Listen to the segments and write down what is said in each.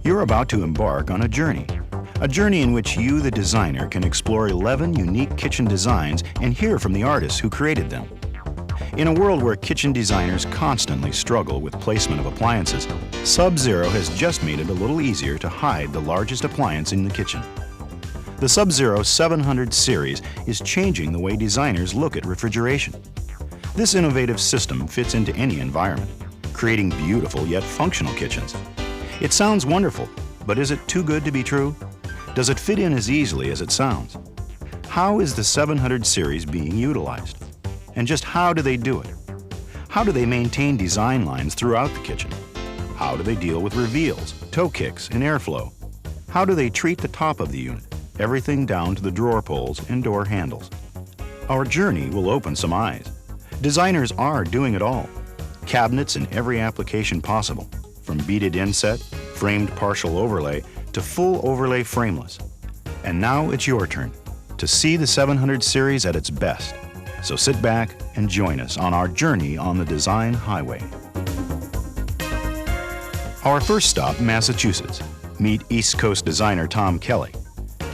You're about to embark on a journey in which you, the designer, can explore 11 unique kitchen designs and hear from the artists who created them. In a world where kitchen designers constantly struggle with placement of appliances, Sub-Zero has just made it a little easier to hide the largest appliance in the kitchen. The Sub-Zero 700 series is changing the way designers look at refrigeration. This innovative system fits into any environment, creating beautiful yet functional kitchens. It sounds wonderful, but is it too good to be true? Does it fit in as easily as it sounds? How is the 700 series being utilized? And just how do they do it? How do they maintain design lines throughout the kitchen? How do they deal with reveals, toe kicks, and airflow? How do they treat the top of the unit, everything down to the drawer pulls and door handles? Our journey will open some eyes. Designers are doing it all. Cabinets in every application possible, from beaded inset, framed partial overlay, to full overlay frameless. And now it's your turn to see the 700 series at its best. So sit back and join us on our journey on the design highway. Our first stop, Massachusetts. Meet East Coast designer Tom Kelly.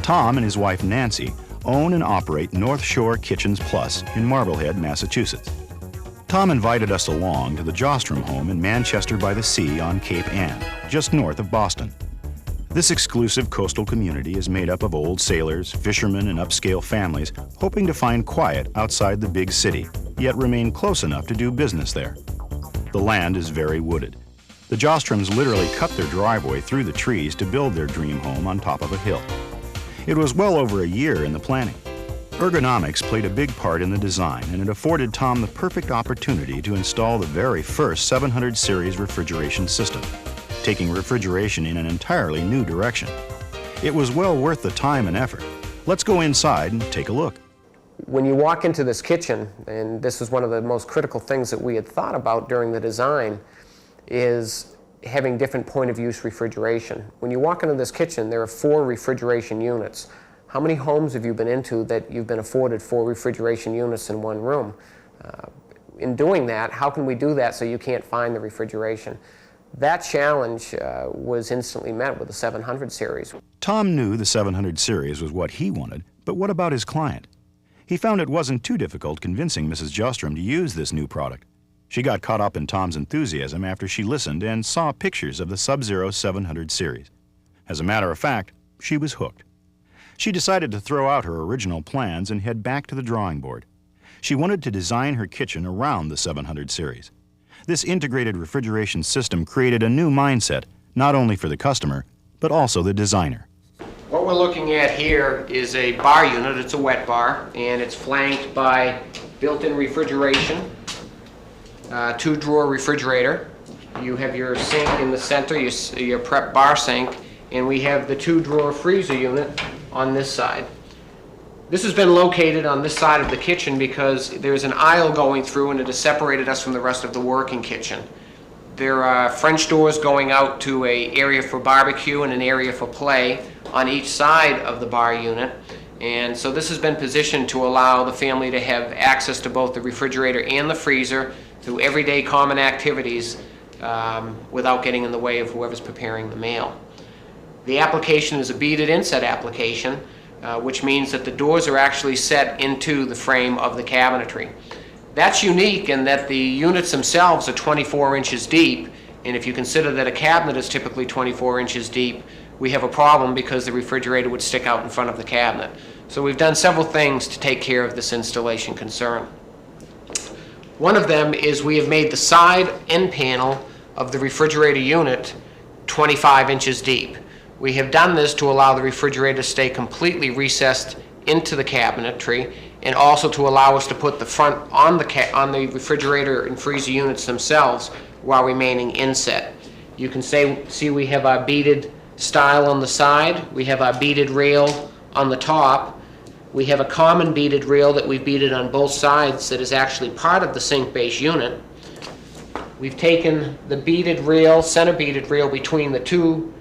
Tom and his wife Nancy own and operate North Shore Kitchens Plus in Marblehead, Massachusetts. Tom invited us along to the Jostrom home in Manchester by the Sea on Cape Ann, just north of Boston. This exclusive coastal community is made up of old sailors, fishermen, and upscale families hoping to find quiet outside the big city, yet remain close enough to do business there. The land is very wooded. The Jostroms literally cut their driveway through the trees to build their dream home on top of a hill. It was well over a year in the planning. Ergonomics played a big part in the design, and it afforded Tom the perfect opportunity to install the very first 700 series refrigeration system, taking refrigeration in an entirely new direction. It was well worth the time and effort. Let's go inside and take a look. When you walk into this kitchen, and this is one of the most critical things that we had thought about during the design, is having different point of use refrigeration. When you walk into this kitchen, there are 4 refrigeration units. How many homes have you been into that you've been afforded 4 refrigeration units in one room? In doing that, how can we do that so you can't find the refrigeration? That challenge was instantly met with the 700 series. Tom knew the 700 series was what he wanted, but what about his client? He found it wasn't too difficult convincing Mrs. Jostrom to use this new product. She got caught up in Tom's enthusiasm after she listened and saw pictures of the Sub-Zero 700 series. As a matter of fact, she was hooked. She decided to throw out her original plans and head back to the drawing board. She wanted to design her kitchen around the 700 series. This integrated refrigeration system created a new mindset, not only for the customer, but also the designer. What we're looking at here is a bar unit. It's a wet bar, and it's flanked by built-in refrigeration, 2-drawer refrigerator. You have your sink in the center, your prep bar sink, and we have the 2-drawer freezer unit on this side. This has been located on this side of the kitchen because there's an aisle going through and it has separated us from the rest of the working kitchen. There are French doors going out to an area for barbecue and an area for play on each side of the bar unit. And so this has been positioned to allow the family to have access to both the refrigerator and the freezer through everyday common activities without getting in the way of whoever's preparing the meal. The application is a beaded inset application, which means that the doors are actually set into the frame of the cabinetry. That's unique in that the units themselves are 24 inches deep, and if you consider that a cabinet is typically 24 inches deep, we have a problem because the refrigerator would stick out in front of the cabinet. So we've done several things to take care of this installation concern. One of them is we have made the side end panel of the refrigerator unit 25 inches deep. We have done this to allow the refrigerator to stay completely recessed into the cabinetry, and also to allow us to put the front on the refrigerator and freezer units themselves while remaining inset. You can see we have our beaded style on the side, we have our beaded rail on the top, we have a common beaded rail that we've beaded on both sides that is actually part of the sink base unit. We've taken the beaded rail, center beaded rail between the 2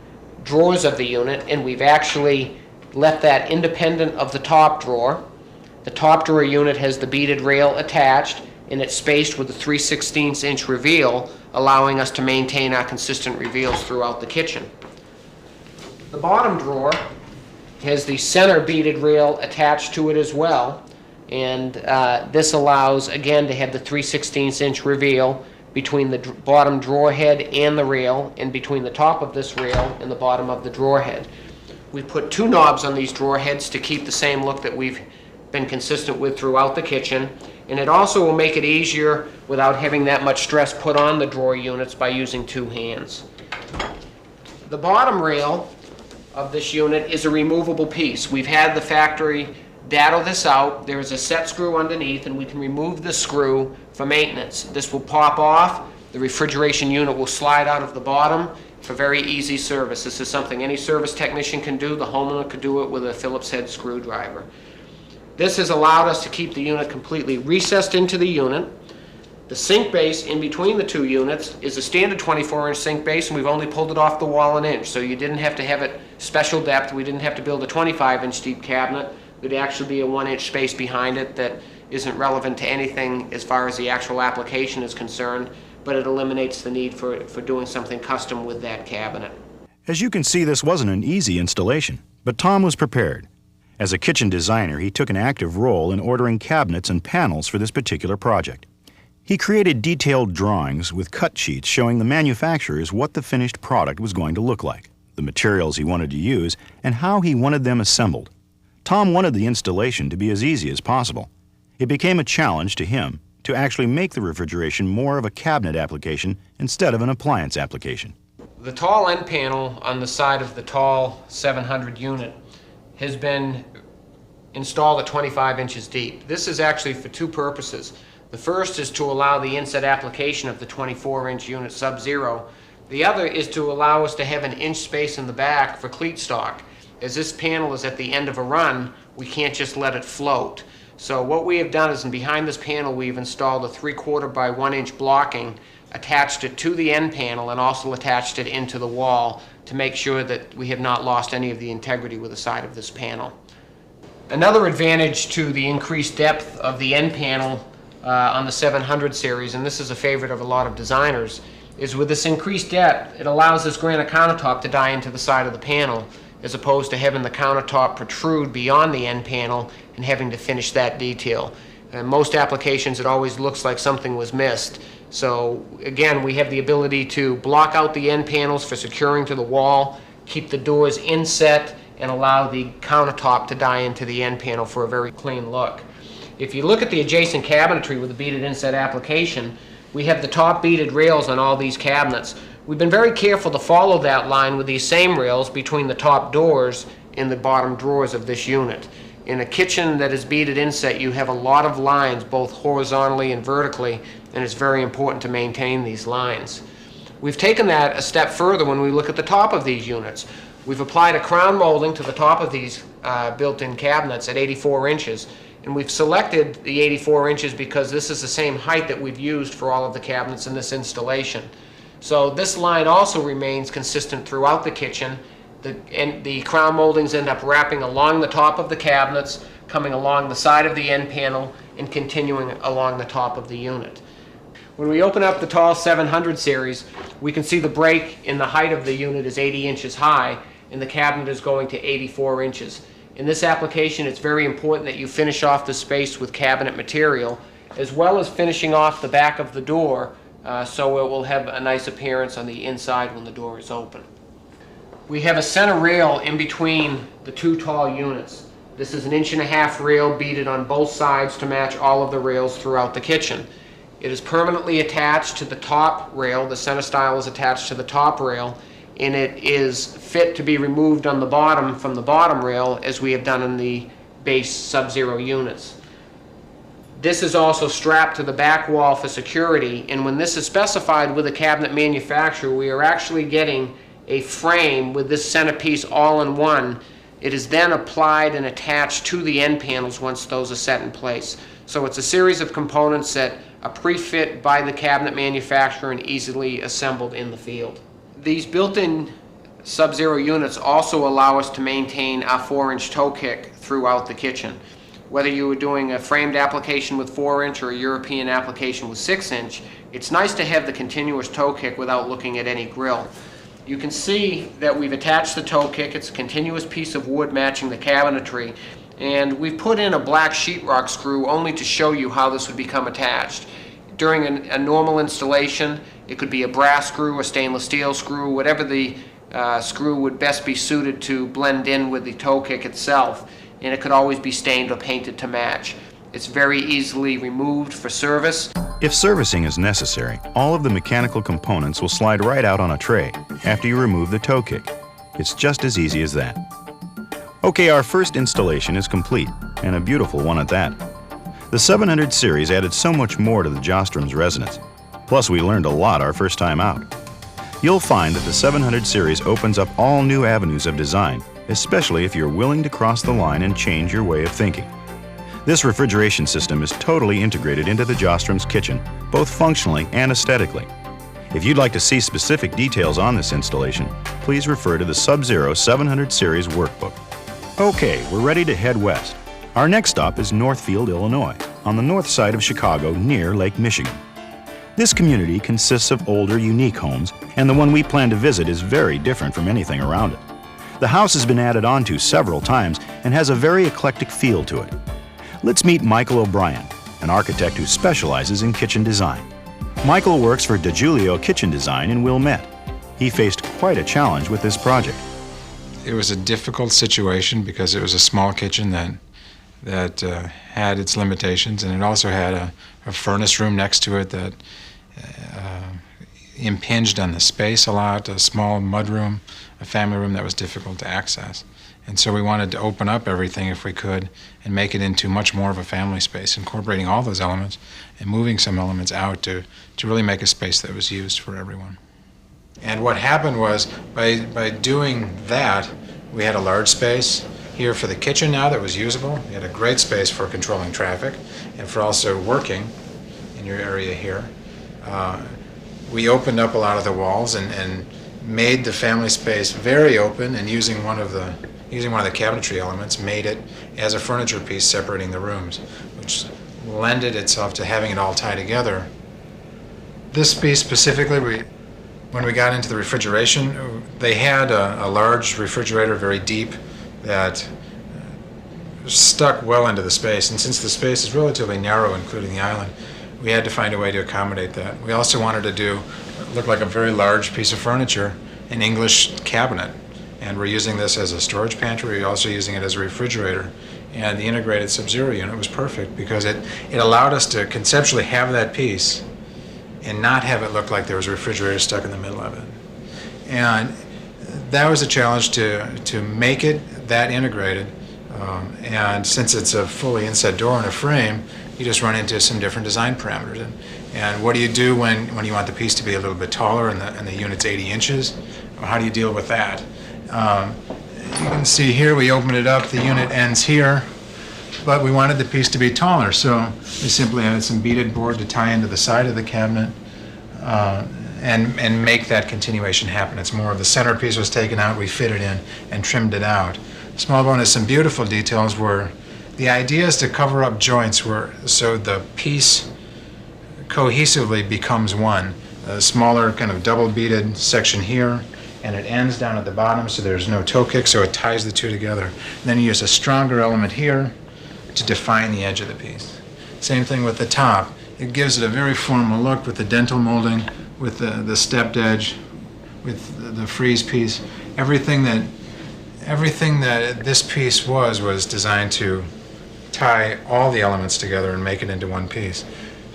drawers of the unit, and we've actually left that independent of the top drawer. The top drawer unit has the beaded rail attached, and it's spaced with a 3/16 inch reveal, allowing us to maintain our consistent reveals throughout the kitchen. The bottom drawer has the center beaded rail attached to it as well, and this allows, again, to have the 3/16" reveal between the bottom drawer head and the rail, and between the top of this rail and the bottom of the drawer head. We put 2 knobs on these drawer heads to keep the same look that we've been consistent with throughout the kitchen, and it also will make it easier without having that much stress put on the drawer units by using 2 hands. The bottom rail of this unit is a removable piece. We've had the factory dado this out. There is a set screw underneath, and we can remove the screw for maintenance. This will pop off. The refrigeration unit will slide out of the bottom for very easy service. This is something any service technician can do. The homeowner could do it with a Phillips head screwdriver. This has allowed us to keep the unit completely recessed into the unit. The sink base in between the 2 units is a standard 24-inch sink base, and we've only pulled it off the wall 1 inch, so you didn't have to have it special depth. We didn't have to build a 25-inch deep cabinet. There'd actually be a 1-inch space behind it that isn't relevant to anything as far as the actual application is concerned, but it eliminates the need for doing something custom with that cabinet. As you can see, this wasn't an easy installation, but Tom was prepared. As a kitchen designer, he took an active role in ordering cabinets and panels for this particular project. He created detailed drawings with cut sheets showing the manufacturers what the finished product was going to look like, the materials he wanted to use, and how he wanted them assembled. Tom wanted the installation to be as easy as possible. It became a challenge to him to actually make the refrigeration more of a cabinet application instead of an appliance application. The tall end panel on the side of the tall 700 unit has been installed at 25 inches deep. This is actually for 2 purposes. The first is to allow the inset application of the 24-inch unit Sub-Zero. The other is to allow us to have an inch space in the back for cleat stock. As this panel is at the end of a run, we can't just let it float. So what we have done is, behind this panel, we've installed a 3/4 by 1 inch blocking, attached it to the end panel, and also attached it into the wall to make sure that we have not lost any of the integrity with the side of this panel. Another advantage to the increased depth of the end panel on the 700 series, and this is a favorite of a lot of designers, is with this increased depth, it allows this granite countertop to die into the side of the panel, as opposed to having the countertop protrude beyond the end panel and having to finish that detail. In most applications, it always looks like something was missed. So again, we have the ability to block out the end panels for securing to the wall, keep the doors inset, and allow the countertop to die into the end panel for a very clean look. If you look at the adjacent cabinetry with the beaded inset application, we have the top beaded rails on all these cabinets. We've been very careful to follow that line with these same rails between the top doors and the bottom drawers of this unit. In a kitchen that is beaded inset, you have a lot of lines, both horizontally and vertically, and it's very important to maintain these lines. We've taken that a step further when we look at the top of these units. We've applied a crown molding to the top of these built-in cabinets at 84 inches, and we've selected the 84 inches because this is the same height that we've used for all of the cabinets in this installation. So this line also remains consistent throughout the kitchen. The crown moldings end up wrapping along the top of the cabinets, coming along the side of the end panel, and continuing along the top of the unit. When we open up the tall 700 series, we can see the break in the height of the unit is 80 inches high, and the cabinet is going to 84 inches. In this application, it's very important that you finish off the space with cabinet material, as well as finishing off the back of the door, so it will have a nice appearance on the inside when the door is open. We have a center rail in between the 2 tall units. This is an 1.5 inch rail beaded on both sides to match all of the rails throughout the kitchen. It is permanently attached to the top rail. The center stile is attached to the top rail, and it is fit to be removed on the bottom from the bottom rail, as we have done in the base Sub-Zero units. This is also strapped to the back wall for security, and when this is specified with a cabinet manufacturer, we are actually getting a frame with this centerpiece all in one. It is then applied and attached to the end panels once those are set in place. So it's a series of components that are pre-fit by the cabinet manufacturer and easily assembled in the field. These built-in Sub-Zero units also allow us to maintain our 4-inch toe kick throughout the kitchen. Whether you were doing a framed application with 4-inch or a European application with 6-inch, it's nice to have the continuous toe kick without looking at any grill. You can see that we've attached the toe kick. It's a continuous piece of wood matching the cabinetry. And we've put in a black sheetrock screw only to show you how this would become attached. During a normal installation, it could be a brass screw, a stainless steel screw, whatever the screw would best be suited to blend in with the toe kick itself. And it could always be stained or painted to match. It's very easily removed for service. If servicing is necessary, all of the mechanical components will slide right out on a tray after you remove the toe kick. It's just as easy as that. Okay, our first installation is complete, and a beautiful one at that. The 700 series added so much more to the Jostrum's resonance. Plus, we learned a lot our first time out. You'll find that the 700 series opens up all new avenues of design, especially if you're willing to cross the line and change your way of thinking. This refrigeration system is totally integrated into the Jostrum's kitchen, both functionally and aesthetically. If you'd like to see specific details on this installation, please refer to the Sub-Zero 700 Series workbook. Okay, we're ready to head west. Our next stop is Northfield, Illinois, on the north side of Chicago near Lake Michigan. This community consists of older, unique homes, and the one we plan to visit is very different from anything around it. The house has been added onto several times and has a very eclectic feel to it. Let's meet Michael O'Brien, an architect who specializes in kitchen design. Michael works for DiGiulio Kitchen Design in Wilmette. He faced quite a challenge with this project. It was a difficult situation because it was a small kitchen that had its limitations, and it also had a furnace room next to it that impinged on the space a lot, a small mudroom, a family room that was difficult to access. And so we wanted to open up everything if we could and make it into much more of a family space, incorporating all those elements and moving some elements out to really make a space that was used for everyone. And what happened was, by doing that, we had a large space here for the kitchen now that was usable. We had a great space for controlling traffic and for also working in your area here. We opened up a lot of the walls and made the family space very open, and using one of the cabinetry elements, made it as a furniture piece separating the rooms, which lended itself to having it all tie together. This piece specifically, when we got into the refrigeration, they had a large refrigerator, very deep, that stuck well into the space. And since the space is relatively narrow, including the island, we had to find a way to accommodate that. We also wanted to do look like a very large piece of furniture, an English cabinet. And we're using this as a storage pantry. We're also using it as a refrigerator. And the integrated Sub-Zero unit was perfect because it allowed us to conceptually have that piece and not have it look like there was a refrigerator stuck in the middle of it. And that was a challenge to make it that integrated. And since it's a fully inset door and a frame, you just run into some different design parameters. And what do you do when you want the piece to be a little bit taller and the unit's 80 inches? How do you deal with that? You can see here we open it up, the unit ends here, but we wanted the piece to be taller, so we simply added some beaded board to tie into the side of the cabinet and make that continuation happen. It's more of the centerpiece was taken out, we fit it in and trimmed it out. Smallbone has some beautiful details where the idea is to cover up joints so the piece cohesively becomes one. A smaller kind of double beaded section here, and it ends down at the bottom, so there's no toe kick, so it ties the two together. And then you use a stronger element here to define the edge of the piece. Same thing with the top. It gives it a very formal look with the dental molding, with the stepped edge, with the frieze piece. Everything that this piece was designed to tie all the elements together and make it into one piece.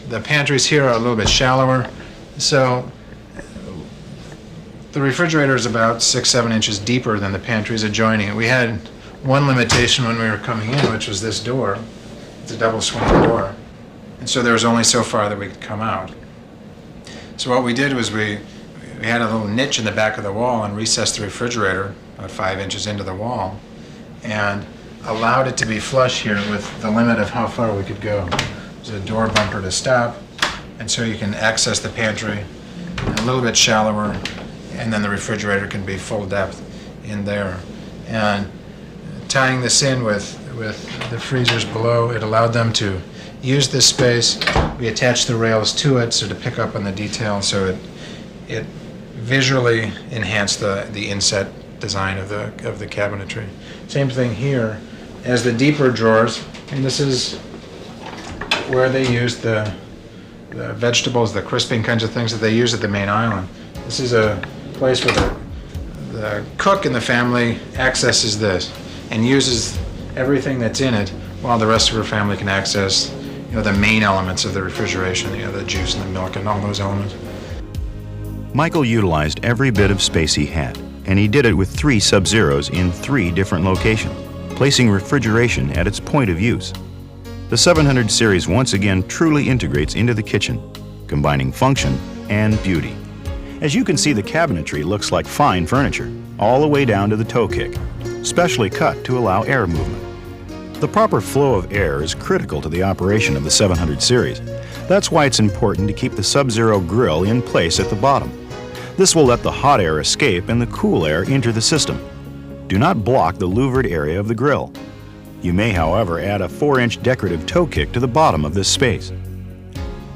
The pantries here are a little bit shallower, so the refrigerator is about 6-7 inches deeper than the pantries adjoining it. We had one limitation when we were coming in, which was this door. It's a double swing door. And so there was only so far that we could come out. So what we did was we had a little niche in the back of the wall and recessed the refrigerator about 5 inches into the wall and allowed it to be flush here with the limit of how far we could go. There's a door bumper to stop, and so you can access the pantry a little bit shallower, and then the refrigerator can be full depth in there. And tying this in with the freezers below, it allowed them to use this space. We attached the rails to it so to pick up on the detail, so it visually enhance the inset design of the cabinetry. Same thing here, as the deeper drawers, and this is where they use the vegetables, the crisping kinds of things that they use at the main island. This is a place where the cook in the family accesses this and uses everything that's in it, while the rest of her family can access, the main elements of the refrigeration, the juice and the milk and all those elements. Michael utilized every bit of space he had, and he did it with 3 Sub-Zeros in 3 different locations, placing refrigeration at its point of use. The 700 series once again truly integrates into the kitchen, combining function and beauty. As you can see, the cabinetry looks like fine furniture, all the way down to the toe kick, specially cut to allow air movement. The proper flow of air is critical to the operation of the 700 series. That's why it's important to keep the Sub-Zero grill in place at the bottom. This will let the hot air escape and the cool air enter the system. Do not block the louvered area of the grill. You may, however, add a 4-inch decorative toe kick to the bottom of this space.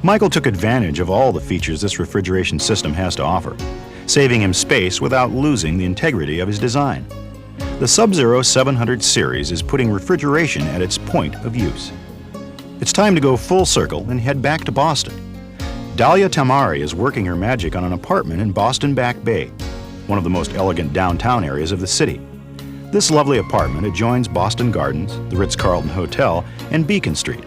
Michael took advantage of all the features this refrigeration system has to offer, saving him space without losing the integrity of his design. The Sub-Zero 700 series is putting refrigeration at its point of use. It's time to go full circle and head back to Boston. Dahlia Tamari is working her magic on an apartment in Boston Back Bay, one of the most elegant downtown areas of the city. This lovely apartment adjoins Boston Gardens, the Ritz-Carlton Hotel, and Beacon Street.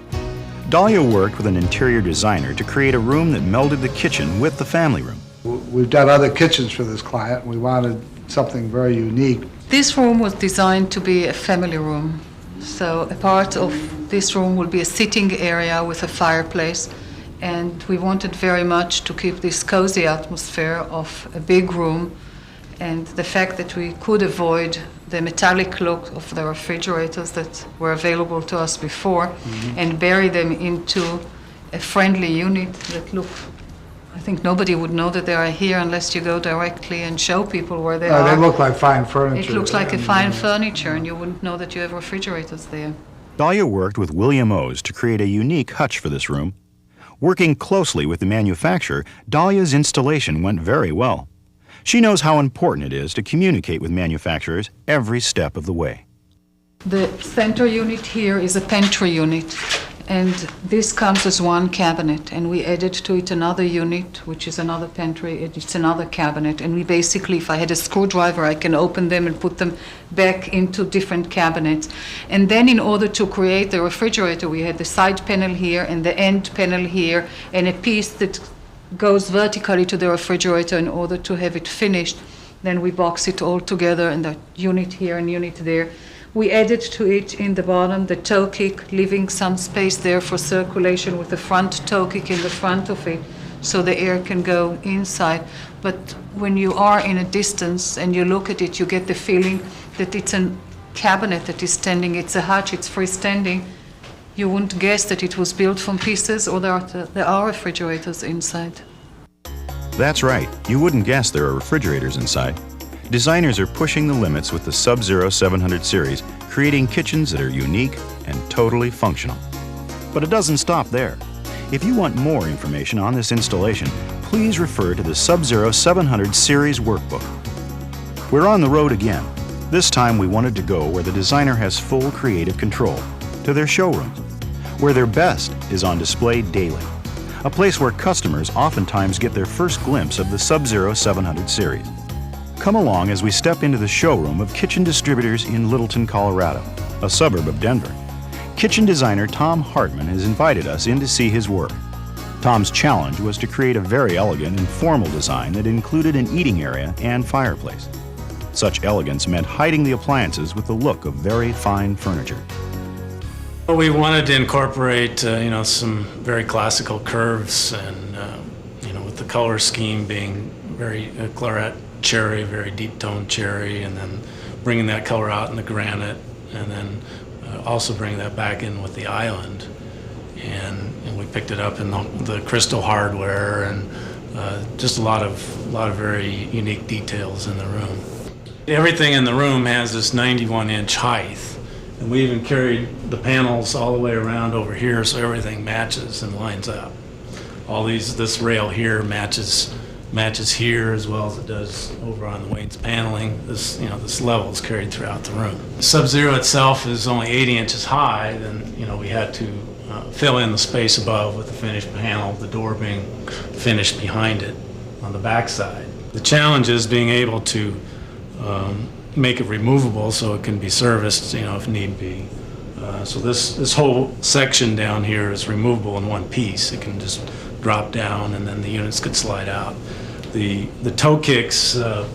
Dahlia worked with an interior designer to create a room that melded the kitchen with the family room. We've done other kitchens for this client. We wanted something very unique. This room was designed to be a family room. So a part of this room will be a sitting area with a fireplace. And we wanted very much to keep this cozy atmosphere of a big room, and the fact that we could avoid the metallic look of the refrigerators that were available to us before, and bury them into a friendly unit that look, I think nobody would know that they are here unless you go directly and show people where they are. They look like fine furniture. It looks like a fine furniture, and you wouldn't know that you have refrigerators there. Dahlia worked with William O's to create a unique hutch for this room. Working closely with the manufacturer, Dahlia's installation went very well. She knows how important it is to communicate with manufacturers every step of the way. The center unit here is a pantry unit, and this comes as one cabinet, and we added to it another unit, which is another pantry, it's another cabinet, and we basically, if I had a screwdriver, I can open them and put them back into different cabinets. And then in order to create the refrigerator, we had the side panel here and the end panel here, and a piece that goes vertically to the refrigerator in order to have it finished. Then we box it all together, and the unit here and unit there. We added to it in the bottom the toe kick, leaving some space there for circulation with the front toe kick in the front of it, so the air can go inside. But when you are in a distance and you look at it, you get the feeling that it's a cabinet that is standing, it's a hutch, it's freestanding. You wouldn't guess that it was built from pieces, or there are refrigerators inside. That's right, you wouldn't guess there are refrigerators inside. Designers are pushing the limits with the Sub-Zero 700 series, creating kitchens that are unique and totally functional. But it doesn't stop there. If you want more information on this installation, please refer to the Sub-Zero 700 series workbook. We're on the road again. This time we wanted to go where the designer has full creative control, to their showrooms, where their best is on display daily, a place where customers oftentimes get their first glimpse of the Sub-Zero 700 series. Come along as we step into the showroom of Kitchen Distributors in Littleton, Colorado, a suburb of Denver. Kitchen designer Tom Hartman has invited us in to see his work. Tom's challenge was to create a very elegant and formal design that included an eating area and fireplace. Such elegance meant hiding the appliances with the look of very fine furniture. Well, we wanted to incorporate, some very classical curves, and with the color scheme being very claret cherry, very deep toned cherry, and then bringing that color out in the granite, and then also bringing that back in with the island. And we picked it up in the crystal hardware, and just a lot of very unique details in the room. Everything in the room has this 91-inch height, and we even carried the panels all the way around over here, so everything matches and lines up. This rail here matches matches here as well as it does over on the Wayne's paneling. This level is carried throughout the room. The Sub-Zero itself is only 80 inches high. Then we had to fill in the space above with the finished panel, the door being finished behind it on the back side. The challenge is being able to make it removable so it can be serviced, if need be. So this whole section down here is removable in one piece. It can just drop down and then the units could slide out. The toe kicks, I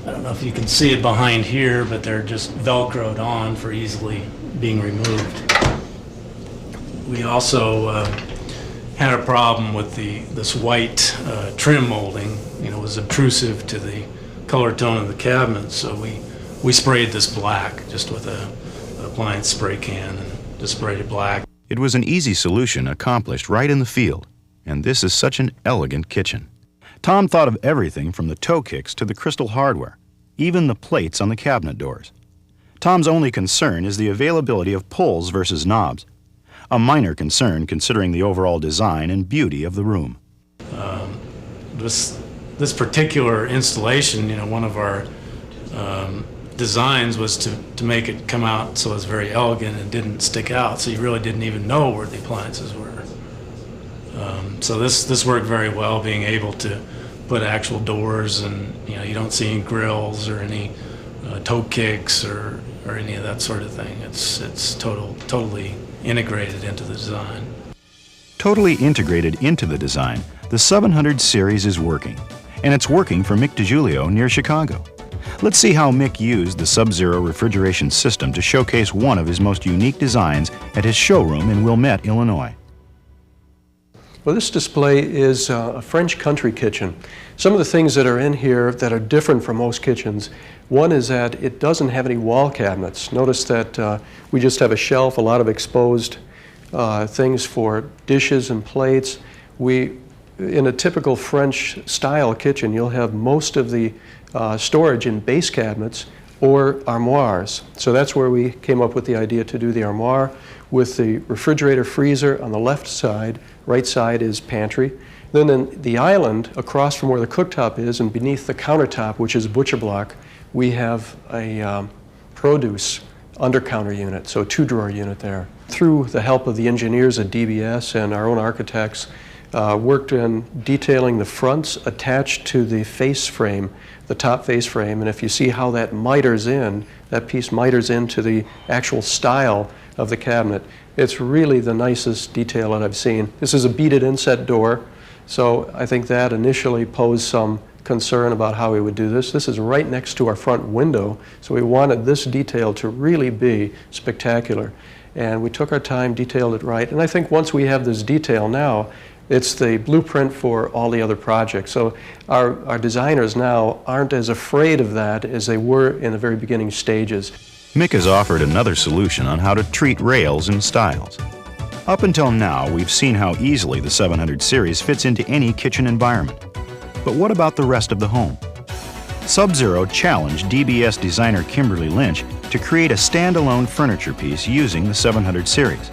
don't know if you can see it behind here, but they're just Velcroed on for easily being removed. We also had a problem with this white trim molding. It was obtrusive to the color tone of the cabinet, so we sprayed this black just with an appliance spray can and just sprayed it black. It was an easy solution accomplished right in the field, and this is such an elegant kitchen. Tom thought of everything from the toe kicks to the crystal hardware, even the plates on the cabinet doors. Tom's only concern is the availability of pulls versus knobs, a minor concern considering the overall design and beauty of the room. This particular installation, one of our designs was to make it come out so it was very elegant and didn't stick out, so you really didn't even know where the appliances were. So this worked very well, being able to put actual doors, and you don't see any grills or any toe kicks or any of that sort of thing. It's totally integrated into the design. Totally integrated into the design, the 700 series is working, and it's working for Mick DiGiulio near Chicago. Let's see how Mick used the Sub-Zero refrigeration system to showcase one of his most unique designs at his showroom in Wilmette, Illinois. Well, this display is a French country kitchen. Some of the things that are in here that are different from most kitchens, one is that it doesn't have any wall cabinets. Notice that we just have a shelf, a lot of exposed things for dishes and plates. In a typical French style kitchen, you'll have most of the storage in base cabinets or armoires. So that's where we came up with the idea to do the armoire with the refrigerator freezer on the left side. Right side is pantry. Then in the island across from where the cooktop is and beneath the countertop, which is a butcher block, we have a produce under-counter unit, so a two-drawer unit there. Through the help of the engineers at DBS and our own architects, worked in detailing the fronts attached to the face frame, the top face frame, and if you see how that miters in, that piece miters into the actual style of the cabinet, it's really the nicest detail that I've seen. This is a beaded inset door, so I think that initially posed some concern about how we would do this. This is right next to our front window, so we wanted this detail to really be spectacular. And we took our time, detailed it right, and I think once we have this detail now, it's the blueprint for all the other projects. So our designers now aren't as afraid of that as they were in the very beginning stages. Mick has offered another solution on how to treat rails and stiles. Up until now, we've seen how easily the 700 series fits into any kitchen environment. But what about the rest of the home? Sub-Zero challenged DBS designer Kimberly Lynch to create a standalone furniture piece using the 700 series.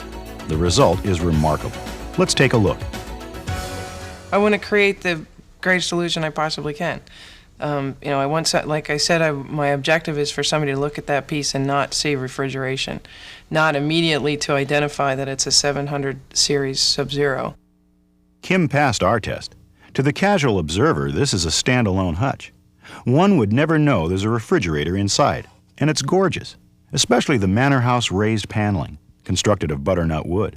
The result is remarkable. Let's take a look. I want to create the greatest solution I possibly can. I want, like I said, my objective is for somebody to look at that piece and not see refrigeration, not immediately to identify that it's a 700 series Sub-Zero. Kim passed our test. To the casual observer, this is a standalone hutch. One would never know there's a refrigerator inside, and it's gorgeous, especially the manor house raised paneling, constructed of butternut wood.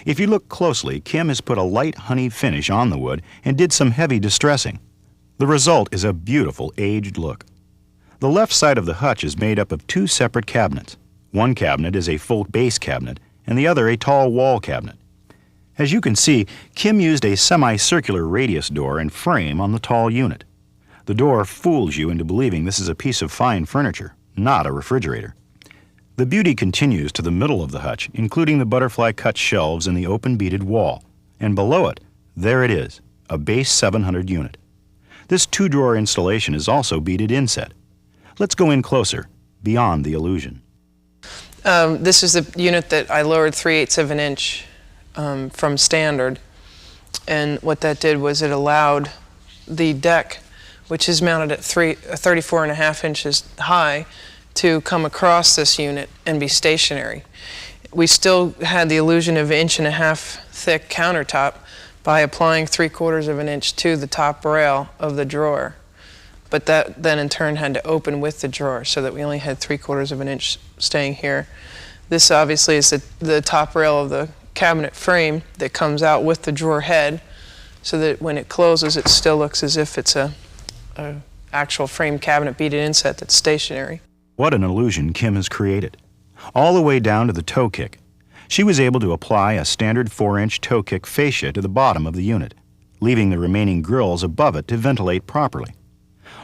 If you look closely, Kim has put a light honey finish on the wood and did some heavy distressing. The result is a beautiful aged look. The left side of the hutch is made up of two separate cabinets. One cabinet is a full base cabinet and the other a tall wall cabinet. As you can see, Kim used a semicircular radius door and frame on the tall unit. The door fools you into believing this is a piece of fine furniture, not a refrigerator. The beauty continues to the middle of the hutch, including the butterfly cut shelves and the open beaded wall. And below it, there it is, a base 700 unit. This two-drawer installation is also beaded inset. Let's go in closer, beyond the illusion. This is the unit that I lowered 3/8 of an inch from standard. And what that did was it allowed the deck, which is mounted at 34.5 inches high, to come across this unit and be stationary. We still had the illusion of 1.5 inch thick countertop by applying 3/4 of an inch to the top rail of the drawer. But that then in turn had to open with the drawer, so that we only had 3/4 of an inch staying here. This obviously is the top rail of the cabinet frame that comes out with the drawer head, so that when it closes it still looks as if it's a actual frame cabinet beaded inset that's stationary. What an illusion Kim has created. All the way down to the toe kick. She was able to apply a standard 4-inch toe kick fascia to the bottom of the unit, leaving the remaining grills above it to ventilate properly.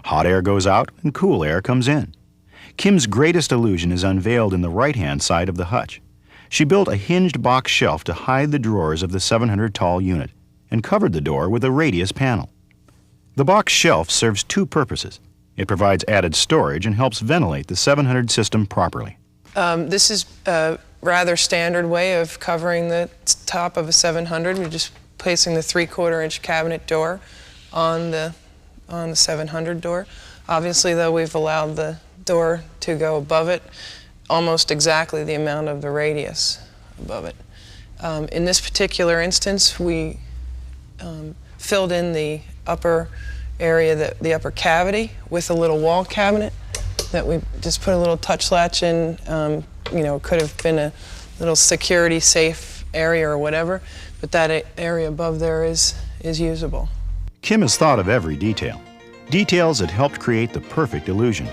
Hot air goes out and cool air comes in. Kim's greatest illusion is unveiled in the right-hand side of the hutch. She built a hinged box shelf to hide the drawers of the 700 tall unit and covered the door with a radius panel. The box shelf serves two purposes. It provides added storage and helps ventilate the 700 system properly. This is a rather standard way of covering the top of a 700. We're just placing the 3/4 inch cabinet door on the 700 door. Obviously, though, we've allowed the door to go above it, almost exactly the amount of the radius above it. In this particular instance, we filled in the upper area, the upper cavity, with a little wall cabinet that we just put a little touch latch in. You know, it could have been a little security safe area or whatever, but that area above there is usable. Kim has thought of every detail. Details that helped create the perfect illusion.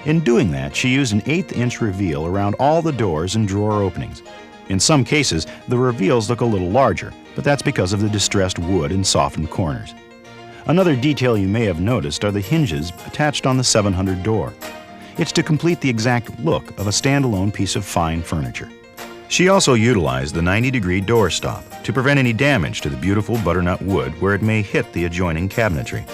In doing that, she used an 1/8 inch reveal around all the doors and drawer openings. In some cases, the reveals look a little larger, but that's because of the distressed wood and softened corners. Another detail you may have noticed are the hinges attached on the 700 door. It's to complete the exact look of a standalone piece of fine furniture. She also utilized the 90-degree door stop to prevent any damage to the beautiful butternut wood where it may hit the adjoining cabinetry.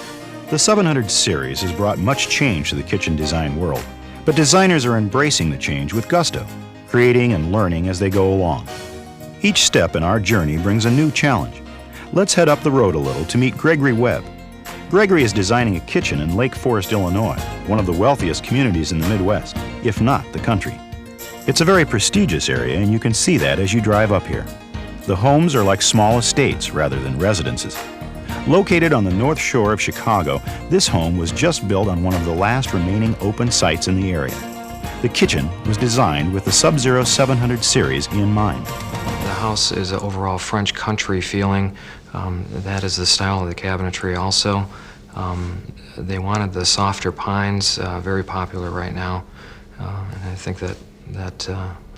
The 700 series has brought much change to the kitchen design world, but designers are embracing the change with gusto, creating and learning as they go along. Each step in our journey brings a new challenge. Let's head up the road a little to meet Gregory Webb. Gregory is designing a kitchen in Lake Forest, Illinois, one of the wealthiest communities in the Midwest, if not the country. It's a very prestigious area, and you can see that as you drive up here. The homes are like small estates rather than residences. Located on the North Shore of Chicago, this home was just built on one of the last remaining open sites in the area. The kitchen was designed with the Sub-Zero 700 series in mind. The house is an overall French country feeling. That is the style of the cabinetry also. They wanted the softer pines, very popular right now, and I think that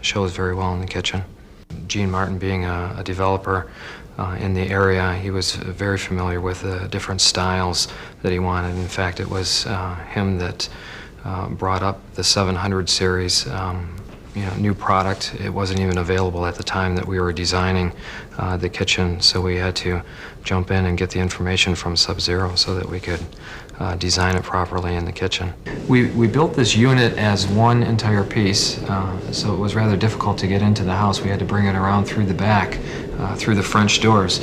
shows very well in the kitchen. Gene Martin being a developer in the area, he was very familiar with the different styles that he wanted. In fact, it was him that brought up the 700 series, new product. It wasn't even available at the time that we were designing the kitchen, so we had to jump in and get the information from Sub-Zero so that we could design it properly in the kitchen. We built this unit as one entire piece, so it was rather difficult to get into the house. We had to bring it around through the back, through the French doors.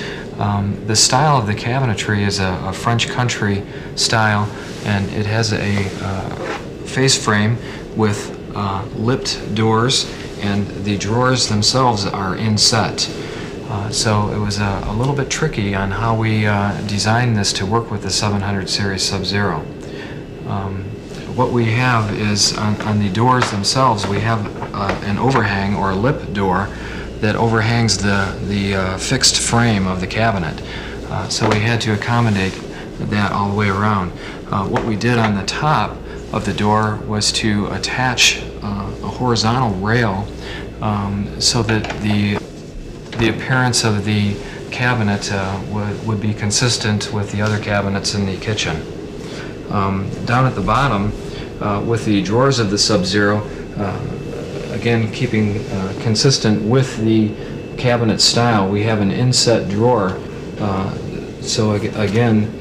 The style of the cabinetry is a French country style, and it has a face frame with lipped doors, and the drawers themselves are inset. So it was a little bit tricky on how we designed this to work with the 700 series Sub-Zero. What we have is on the doors themselves, we have an overhang or a lip door that overhangs the fixed frame of the cabinet. So we had to accommodate that all the way around. What we did on the top of the door was to attach a horizontal rail so that the appearance of the cabinet would be consistent with the other cabinets in the kitchen. Down at the bottom, with the drawers of the Sub-Zero, again keeping consistent with the cabinet style, we have an inset drawer. So again,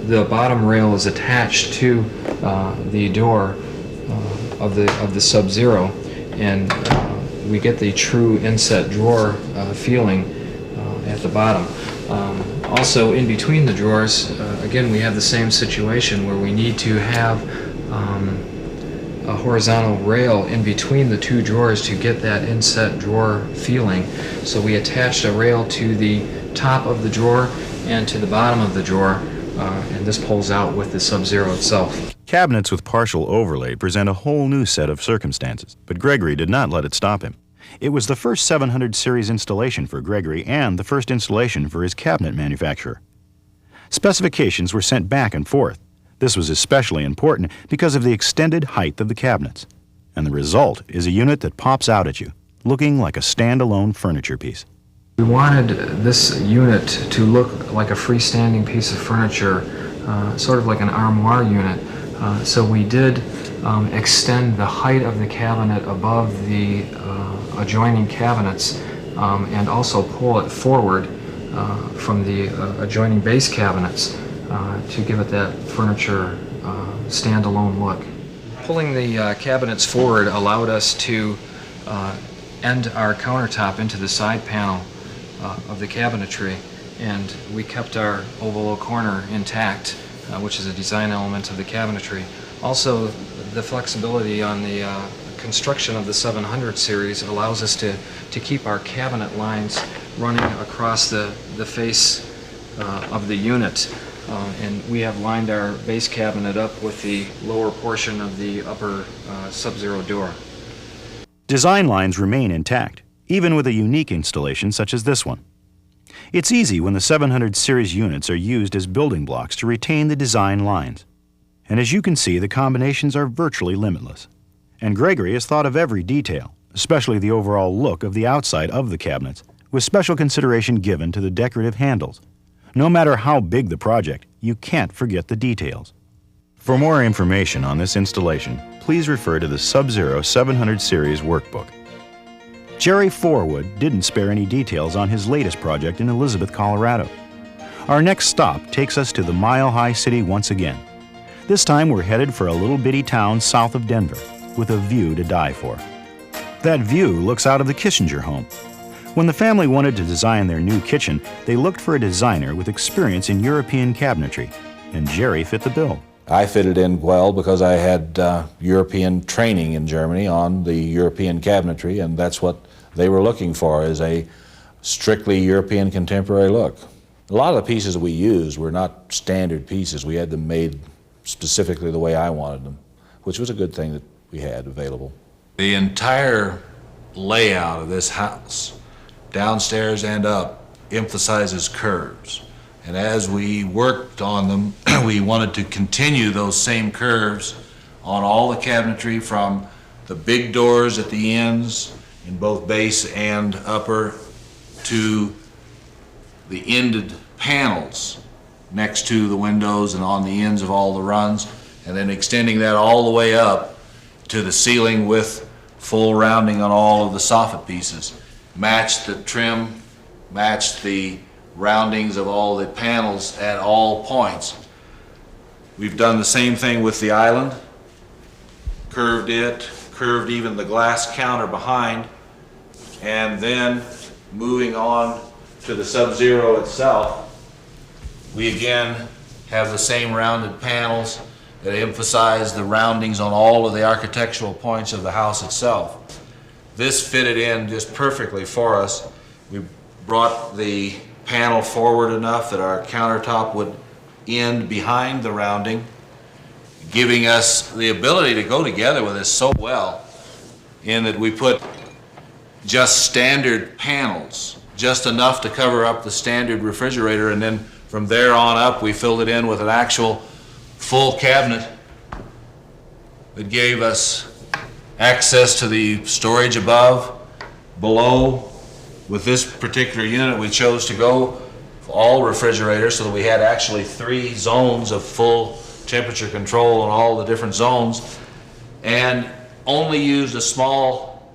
the bottom rail is attached to the door of the Sub-Zero, and we get the true inset drawer feeling at the bottom. Also, in between the drawers, again, we have the same situation where we need to have a horizontal rail in between the two drawers to get that inset drawer feeling. So we attached a rail to the top of the drawer and to the bottom of the drawer, and this pulls out with the Sub-Zero itself. Cabinets with partial overlay present a whole new set of circumstances, but Gregory did not let it stop him. It was the first 700 series installation for Gregory and the first installation for his cabinet manufacturer. Specifications were sent back and forth. This was especially important because of the extended height of the cabinets. And the result is a unit that pops out at you, looking like a standalone furniture piece. We wanted this unit to look like a freestanding piece of furniture, sort of like an armoire unit. So we did extend the height of the cabinet above the adjoining cabinets and also pull it forward from the adjoining base cabinets to give it that furniture standalone look. Pulling the cabinets forward allowed us to end our countertop into the side panel of the cabinetry, and we kept our ovalo corner intact, which is a design element of the cabinetry. Also, the flexibility on the construction of the 700 series allows us to keep our cabinet lines running across the face of the unit. And we have lined our base cabinet up with the lower portion of the upper Sub-Zero door. Design lines remain intact, even with a unique installation such as this one. It's easy when the 700 series units are used as building blocks to retain the design lines. And as you can see, the combinations are virtually limitless. And Gregory has thought of every detail, especially the overall look of the outside of the cabinets, with special consideration given to the decorative handles. No matter how big the project, you can't forget the details. For more information on this installation, please refer to the Sub-Zero 700 series workbook. Jerry Forwood didn't spare any details on his latest project in Elizabeth, Colorado. Our next stop takes us to the Mile High City once again. This time we're headed for a little bitty town south of Denver, with a view to die for. That view looks out of the Kissinger home. When the family wanted to design their new kitchen, they looked for a designer with experience in European cabinetry, and Jerry fit the bill. I fitted in well because I had European training in Germany on the European cabinetry, and that's what they were looking for, is a strictly European contemporary look. A lot of the pieces that we used were not standard pieces. We had them made specifically the way I wanted them, which was a good thing that we had available. The entire layout of this house, downstairs and up, emphasizes curves. And as we worked on them, we wanted to continue those same curves on all the cabinetry, from the big doors at the ends in both base and upper to the ended panels next to the windows and on the ends of all the runs, and then extending that all the way up to the ceiling with full rounding on all of the soffit pieces. Matched the trim, matched the roundings of all the panels at all points. We've done the same thing with the island, curved it, curved even the glass counter behind, and then moving on to the Sub-Zero itself, we again have the same rounded panels that emphasize the roundings on all of the architectural points of the house itself. This fitted in just perfectly for us. We brought the panel forward enough that our countertop would end behind the rounding, giving us the ability to go together with this so well, in that we put just standard panels, just enough to cover up the standard refrigerator, and then from there on up we filled it in with an actual full cabinet that gave us access to the storage above, below. With this particular unit, we chose to go for all refrigerators so that we had actually 3 zones of full temperature control on all the different zones, and only used a small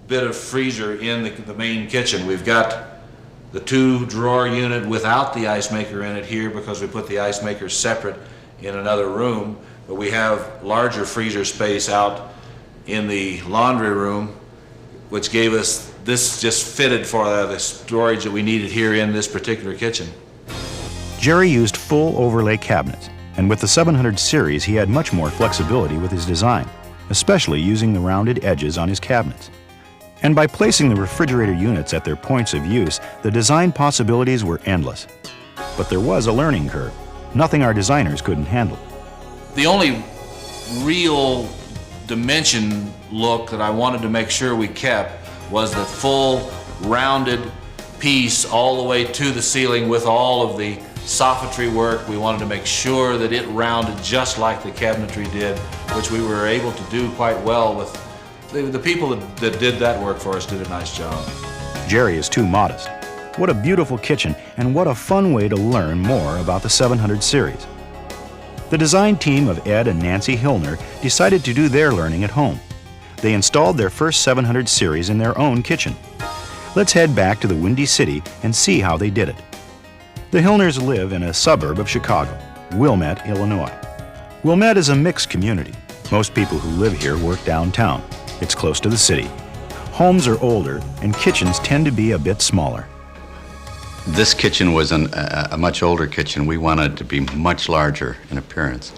bit of freezer in the main kitchen. We've got the 2-drawer unit without the ice maker in it here because we put the ice maker separate in another room, but we have larger freezer space out in the laundry room, which gave us, this just fitted for the storage that we needed here in this particular kitchen. Jerry used full overlay cabinets, and with the 700 series he had much more flexibility with his design, especially using the rounded edges on his cabinets. And by placing the refrigerator units at their points of use, the design possibilities were endless. But there was a learning curve, nothing our designers couldn't handle. The only real dimension look that I wanted to make sure we kept was the full rounded piece all the way to the ceiling with all of the soffitry work. We wanted to make sure that it rounded just like the cabinetry did, which we were able to do quite well with the people that did that work for us. Did a nice job. Jerry is too modest. What a beautiful kitchen, and what a fun way to learn more about the 700 series. The design team of Ed and Nancy Hillner decided to do their learning at home. They installed their first 700 series in their own kitchen. Let's head back to the Windy City and see how they did it. The Hillners live in a suburb of Chicago, Wilmette, Illinois. Wilmette is a mixed community. Most people who live here work downtown. It's close to the city. Homes are older, and kitchens tend to be a bit smaller. This kitchen was a much older kitchen. We wanted it to be much larger in appearance.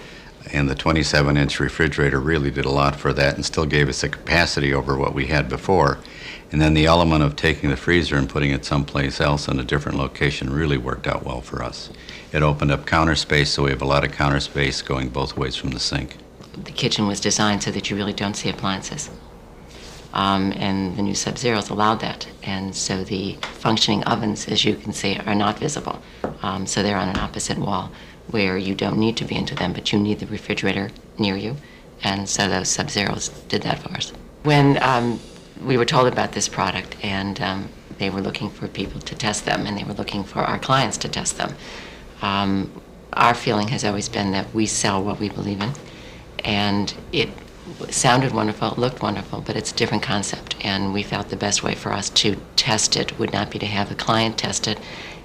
And the 27-inch refrigerator really did a lot for that and still gave us a capacity over what we had before. And then the element of taking the freezer and putting it someplace else in a different location really worked out well for us. It opened up counter space, so we have a lot of counter space going both ways from the sink. The kitchen was designed so that you really don't see appliances. And the new Sub-Zeros allowed that. And so the functioning ovens, as you can see, are not visible. So they're on an opposite wall where you don't need to be into them, but you need the refrigerator near you. And so those Sub-Zeros did that for us. When we were told about this product, and they were looking for people to test them, and they were looking for our clients to test them, our feeling has always been that we sell what we believe in. And it sounded wonderful, it looked wonderful, but it's a different concept. And we felt the best way for us to test it would not be to have a client test it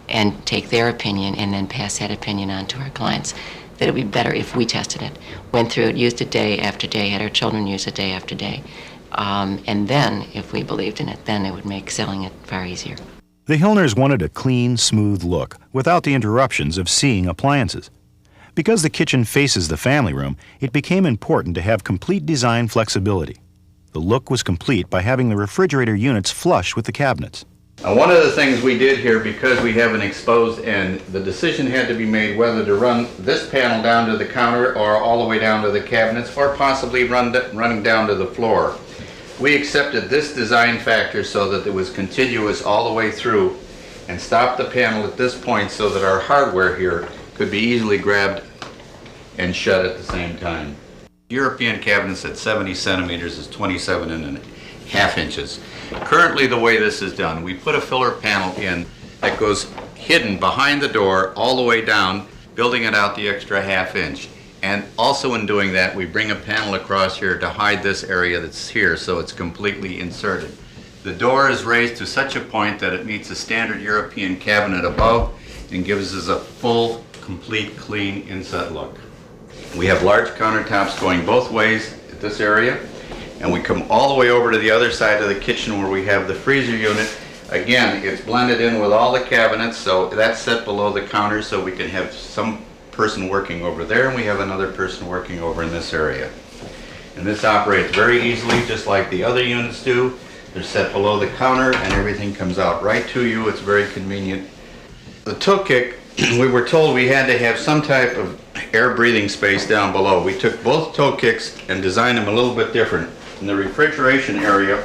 and take their opinion and then pass that opinion on to our clients. That it would be better if we tested it, went through it, used it day after day, had our children use it day after day. And then, if we believed in it, then it would make selling it far easier. The Hillners wanted a clean, smooth look without the interruptions of seeing appliances. Because the kitchen faces the family room, it became important to have complete design flexibility. The look was complete by having the refrigerator units flush with the cabinets. One of the things we did here, because we have an exposed end, the decision had to be made whether to run this panel down to the counter or all the way down to the cabinets, or possibly running down to the floor. We accepted this design factor so that it was continuous all the way through, and stopped the panel at this point so that our hardware here could be easily grabbed and shut at the same time. European cabinets at 70 centimeters is 27.5 inches. Currently, the way this is done, we put a filler panel in that goes hidden behind the door all the way down, building it out the extra ½ inch. And also in doing that, we bring a panel across here to hide this area that's here so it's completely inserted. The door is raised to such a point that it meets a standard European cabinet above and gives us a full, complete, clean inset look. We have large countertops going both ways at this area, and we come all the way over to the other side of the kitchen where we have the freezer unit. Again, it's blended in with all the cabinets, so that's set below the counter so we can have some person working over there, and we have another person working over in this area. And this operates very easily, just like the other units do. They're set below the counter, and everything comes out right to you. It's very convenient. The toe kick, we were told we had to have some type of air breathing space down below. We took both toe kicks and designed them a little bit different. In the refrigeration area,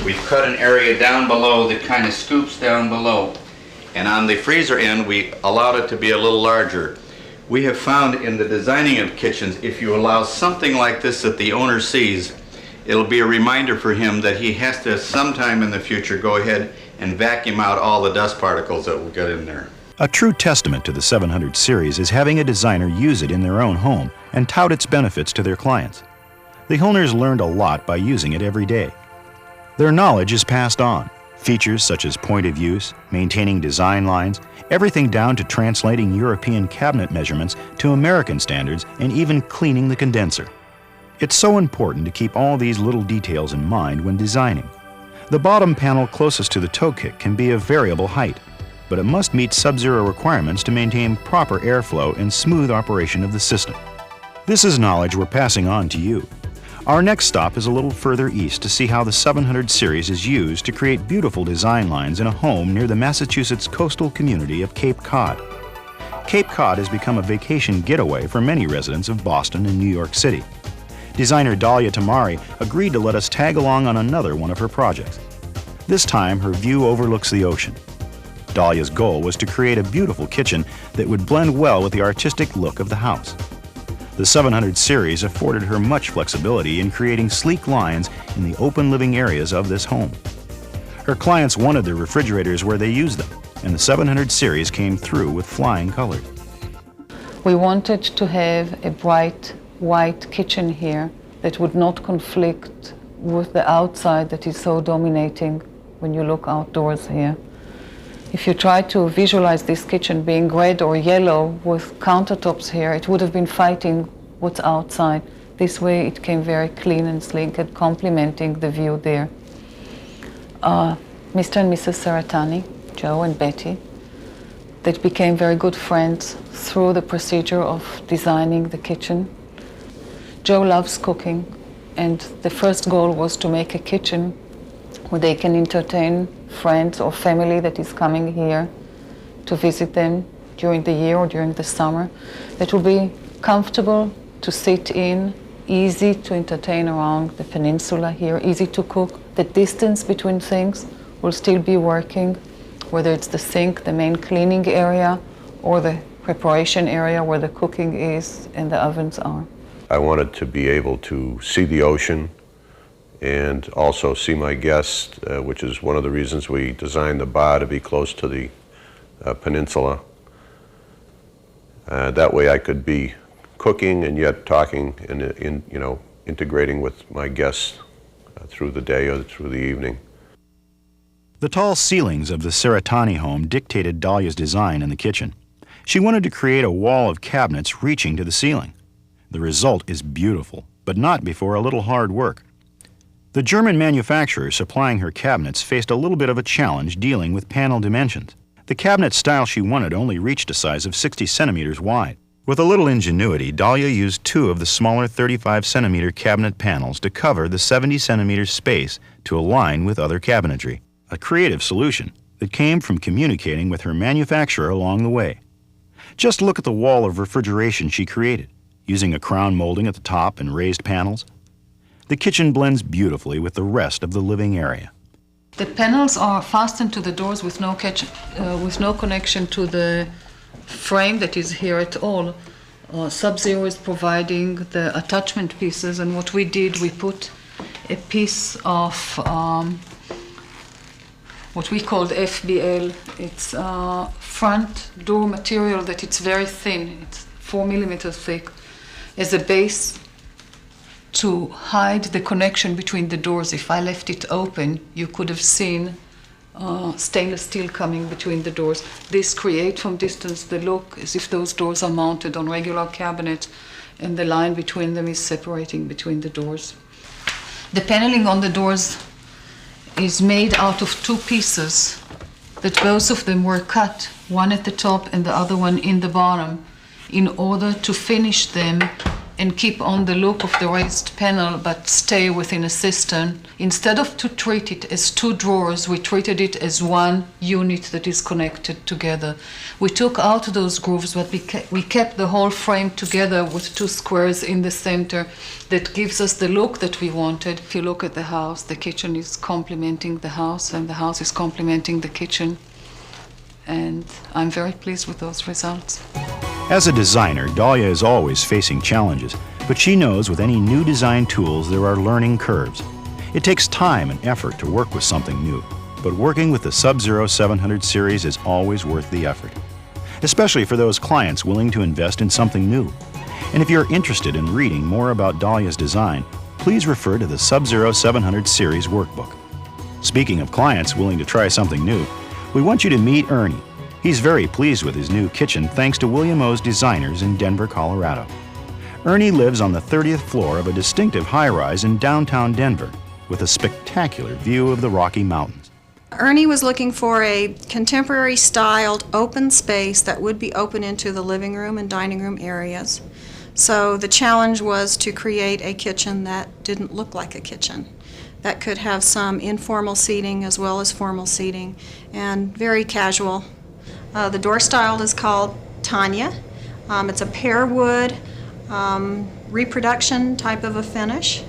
we've cut an area down below that kind of scoops down below. And on the freezer end, we allowed it to be a little larger. We have found in the designing of kitchens, if you allow something like this that the owner sees, it'll be a reminder for him that he has to sometime in the future go ahead and vacuum out all the dust particles that will get in there. A true testament to the 700 series is having a designer use it in their own home and tout its benefits to their clients. The Hillners learned a lot by using it every day. Their knowledge is passed on. Features such as point of use, maintaining design lines, everything down to translating European cabinet measurements to American standards, and even cleaning the condenser. It's so important to keep all these little details in mind when designing. The bottom panel closest to the toe kick can be of variable height. but it must meet Sub-Zero requirements to maintain proper airflow and smooth operation of the system. This is knowledge we're passing on to you. Our next stop is a little further east to see how the 700 series is used to create beautiful design lines in a home near the Massachusetts coastal community of Cape Cod. Cape Cod has become a vacation getaway for many residents of Boston and New York City. Designer Dahlia Tamari agreed to let us tag along on another one of her projects. This time, her view overlooks the ocean. Dahlia's goal was to create a beautiful kitchen that would blend well with the artistic look of the house. The 700 series afforded her much flexibility in creating sleek lines in the open living areas of this home. Her clients wanted their refrigerators where they used them, and the 700 series came through with flying colors. We wanted to have a bright white kitchen here that would not conflict with the outside that is so dominating when you look outdoors here. If you try to visualize this kitchen being red or yellow with countertops here, it would have been fighting what's outside. This way it came very clean and sleek and complementing the view there. Mr. and Mrs. Seratani, Joe and Betty, that became very good friends through the procedure of designing the kitchen. Joe loves cooking, and the first goal was to make a kitchen where they can entertain friends or family that is coming here to visit them during the year or during the summer. That will be comfortable to sit in, easy to entertain around the peninsula here, easy to cook. The distance between things will still be working, whether it's the sink, the main cleaning area, or the preparation area where the cooking is and the ovens are. I wanted to be able to see the ocean and also see my guests, which is one of the reasons we designed the bar to be close to the peninsula. That way I could be cooking and yet talking and integrating with my guests through the day or through the evening. The tall ceilings of the Seratani home dictated Dahlia's design in the kitchen. She wanted to create a wall of cabinets reaching to the ceiling. The result is beautiful, but not before a little hard work. The German manufacturer supplying her cabinets faced a little bit of a challenge dealing with panel dimensions. The cabinet style she wanted only reached a size of 60 centimeters wide. With a little ingenuity, Dahlia used 2 of the smaller 35-centimeter cabinet panels to cover the 70-centimeter space to align with other cabinetry, a creative solution that came from communicating with her manufacturer along the way. Just look at the wall of refrigeration she created, using a crown molding at the top and raised panels. The kitchen blends beautifully with the rest of the living area. The panels are fastened to the doors with no connection to the frame that is here at all. Sub-Zero is providing the attachment pieces, and what we did, we put a piece of what we called FBL. It's front door material that it's very thin, it's 4 millimeters thick, as a base to hide the connection between the doors. If I left it open, you could have seen stainless steel coming between the doors. This creates from distance the look as if those doors are mounted on regular cabinets and the line between them is separating between the doors. The paneling on the doors is made out of 2 pieces that both of them were cut, one at the top and the other one in the bottom, in order to finish them and keep on the look of the raised panel but stay within a cistern. Instead of to treat it as 2 drawers, we treated it as one unit that is connected together. We took out those grooves, but we kept the whole frame together with 2 squares in the center that gives us the look that we wanted. If you look at the house, the kitchen is complementing the house and the house is complementing the kitchen. And I'm very pleased with those results. As a designer, Dahlia is always facing challenges, but she knows with any new design tools there are learning curves. It takes time and effort to work with something new, but working with the Sub-Zero 700 series is always worth the effort, especially for those clients willing to invest in something new. And if you're interested in reading more about Dahlia's design, please refer to the Sub-Zero 700 series workbook. Speaking of clients willing to try something new, we want you to meet Ernie. He's very pleased with his new kitchen thanks to William O's Designers in Denver, Colorado. Ernie lives on the 30th floor of a distinctive high-rise in downtown Denver with a spectacular view of the Rocky Mountains. Ernie was looking for a contemporary styled open space that would be open into the living room and dining room areas. So the challenge was to create a kitchen that didn't look like a kitchen, that could have some informal seating as well as formal seating, and very casual. The door style is called Tanya. It's a pear wood reproduction type of a finish.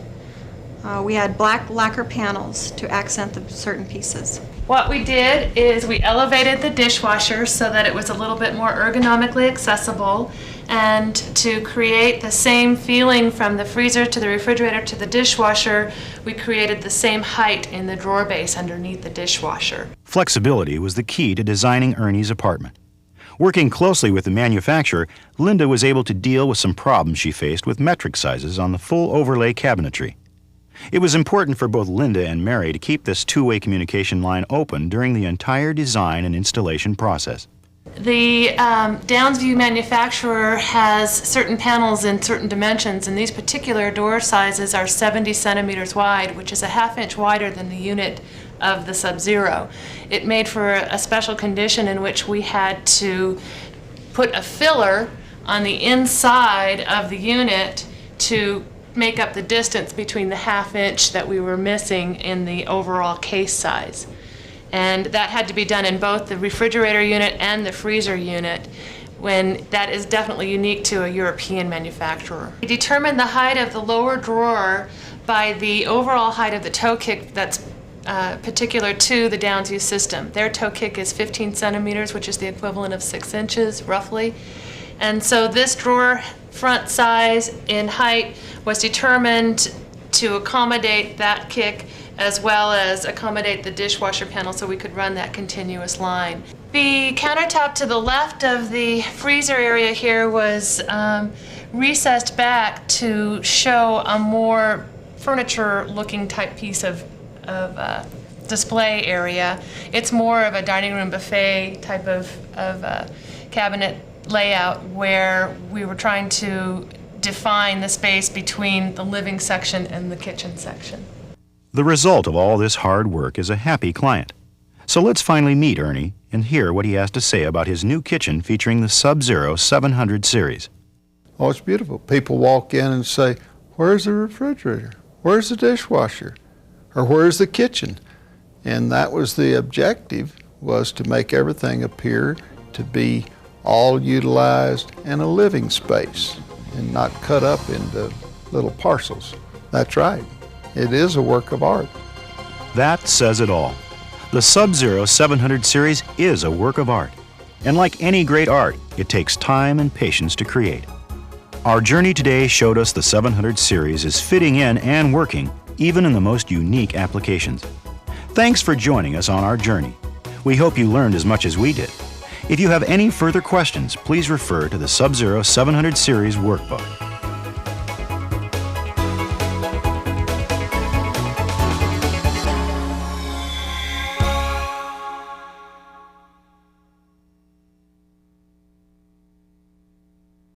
We had black lacquer panels to accent the certain pieces. What we did is we elevated the dishwasher so that it was a little bit more ergonomically accessible, and to create the same feeling from the freezer to the refrigerator to the dishwasher, we created the same height in the drawer base underneath the dishwasher. Flexibility was the key to designing Ernie's apartment. Working closely with the manufacturer, Linda was able to deal with some problems she faced with metric sizes on the full overlay cabinetry. It was important for both Linda and Mary to keep this two-way communication line open during the entire design and installation process. The Downsview manufacturer has certain panels in certain dimensions, and these particular door sizes are 70 centimeters wide, which is a half-inch wider than the unit of the Sub-Zero. It made for a special condition in which we had to put a filler on the inside of the unit to make up the distance between the half-inch that we were missing in the overall case size. And that had to be done in both the refrigerator unit and the freezer unit, when that is definitely unique to a European manufacturer. We determined the height of the lower drawer by the overall height of the toe kick that's particular to the Downsview system. Their toe kick is 15 centimeters, which is the equivalent of 6 inches, roughly. And so this drawer front size in height was determined to accommodate that kick as well as accommodate the dishwasher panel so we could run that continuous line. The countertop to the left of the freezer area here was recessed back to show a more furniture-looking type piece of display area. It's more of a dining room buffet type of cabinet layout where we were trying to define the space between the living section and the kitchen section. The result of all this hard work is a happy client. So let's finally meet Ernie and hear what he has to say about his new kitchen featuring the Sub-Zero 700 series. Oh, it's beautiful. People walk in and say, "Where's the refrigerator? Where's the dishwasher? Or where's the kitchen?" And that was the objective, was to make everything appear to be all utilized in a living space and not cut up into little parcels. That's right. It is a work of art. That says it all. The Sub-Zero 700 series is a work of art. And like any great art, it takes time and patience to create. Our journey today showed us the 700 series is fitting in and working, even in the most unique applications. Thanks for joining us on our journey. We hope you learned as much as we did. If you have any further questions, please refer to the Sub-Zero 700 series workbook.